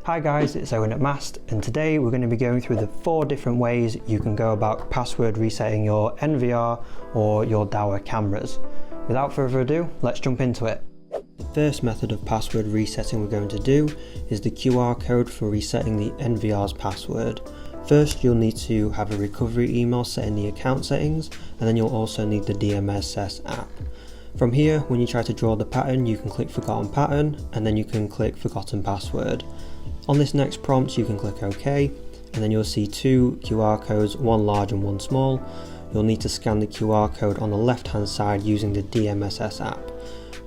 Hi guys, it's Owen at Mast, and today we're going to be going through the 4 different ways you can go about password resetting your NVR or your Dahua cameras. Without further ado, let's jump into it. The first method of password resetting we're going to do is the QR code for resetting the NVR's password. First, you'll need to have a recovery email set in the account settings, and then you'll also need the DMSS app. From here, when you try to draw the pattern, you can click Forgotten Pattern, and then you can click Forgotten Password. On this next prompt, you can click OK, and then you'll see 2 QR codes, one large and one small. You'll need to scan the QR code on the left hand side using the DMSS app.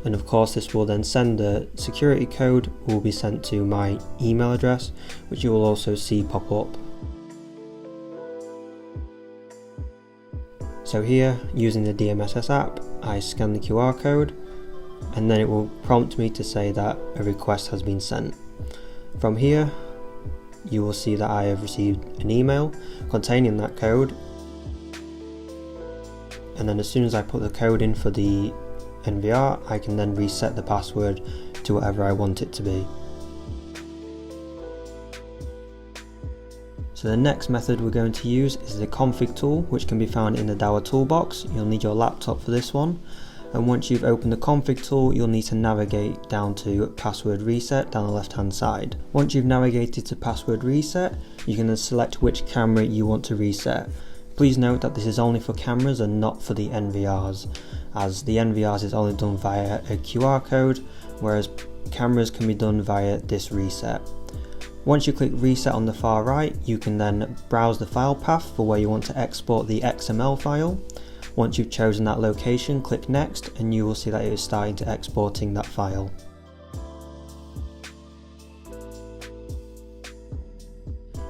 And of course, this will then send the security code, will be sent to my email address, which you will also see pop up. So here, using the DMSS app, I scan the QR code, and then it will prompt me to say that a request has been sent. From here, you will see that I have received an email containing that code, and then as soon as I put the code in for the NVR, I can then reset the password to whatever I want it to be. So the next method we're going to use is the config tool, which can be found in the Dahua toolbox. You'll need your laptop for this one. And once you've opened the config tool, you'll need to navigate down to password reset down the left hand side. Once you've navigated to password reset, you can then select which camera you want to reset. Please note that this is only for cameras and not for the NVRs, as the NVRs is only done via a QR code, whereas cameras can be done via this reset. Once you click reset on the far right, you can then browse the file path for where you want to export the XML file. Once you've chosen that location, click next, and you will see that it is starting to exporting that file.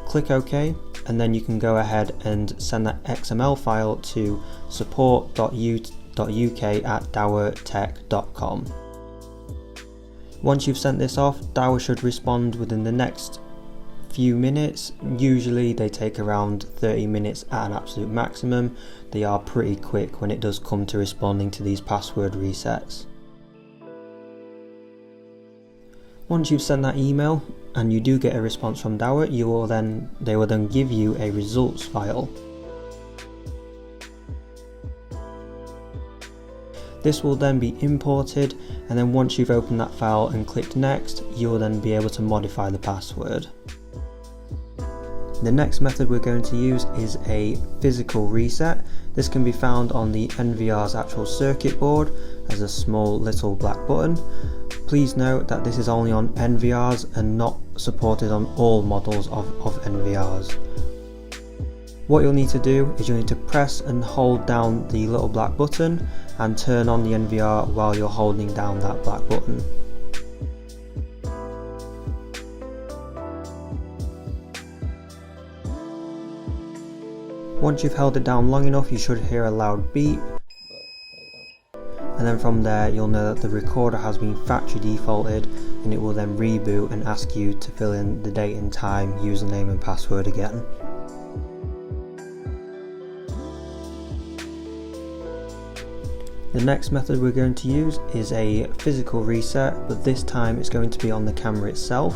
Click OK, and then you can go ahead and send that XML file to support.uk@dahua.tech.com. Once you've sent this off, Dahua should respond within the next few minutes. Usually they take around 30 minutes at an absolute maximum. They are pretty quick when it does come to responding to these password resets. Once you've sent that email and you do get a response from Dahua, they will then give you a results file. This will then be imported, and then once you've opened that file and clicked next, you will then be able to modify the password. The next method we're going to use is a physical reset. This can be found on the NVR's actual circuit board as a small little black button. Please note that this is only on NVRs and not supported on all models of NVRs. What you'll need to do is you'll need to press and hold down the little black button and turn on the NVR while you're holding down that black button. Once you've held it down long enough, you should hear a loud beep, and then from there you'll know that the recorder has been factory defaulted, and it will then reboot and ask you to fill in the date and time, username and password again. The next method we're going to use is a physical reset, but this time it's going to be on the camera itself.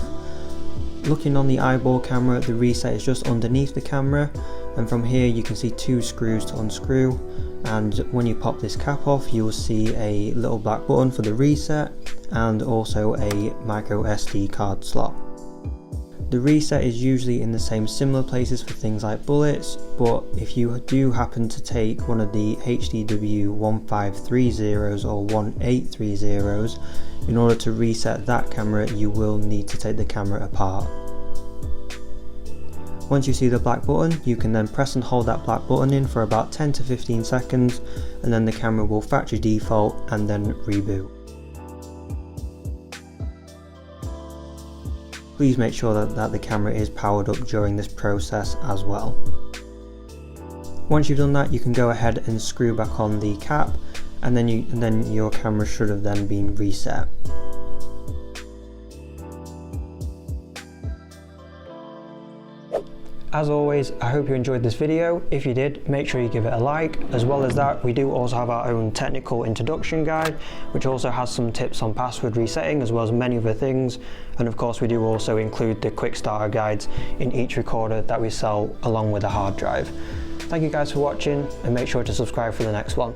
Looking on the eyeball camera, the reset is just underneath the camera, and from here you can see 2 screws to unscrew, and when you pop this cap off you will see a little black button for the reset and also a micro SD card slot. The reset is usually in the same similar places for things like bullets, but if you do happen to take one of the HDW 1530s or 1830s, in order to reset that camera you will need to take the camera apart. Once you see the black button, you can then press and hold that black button in for about 10 to 15 seconds, and then the camera will factory default and then reboot. Please make sure that the camera is powered up during this process as well. Once you've done that, you can go ahead and screw back on the cap, and then your camera should have then been reset. As always, I hope you enjoyed this video. If you did, make sure you give it a like. As well as that, we do also have our own technical introduction guide, which also has some tips on password resetting as well as many other things. And of course, we do also include the quick starter guides in each recorder that we sell along with a hard drive. Thank you guys for watching, and make sure to subscribe for the next one.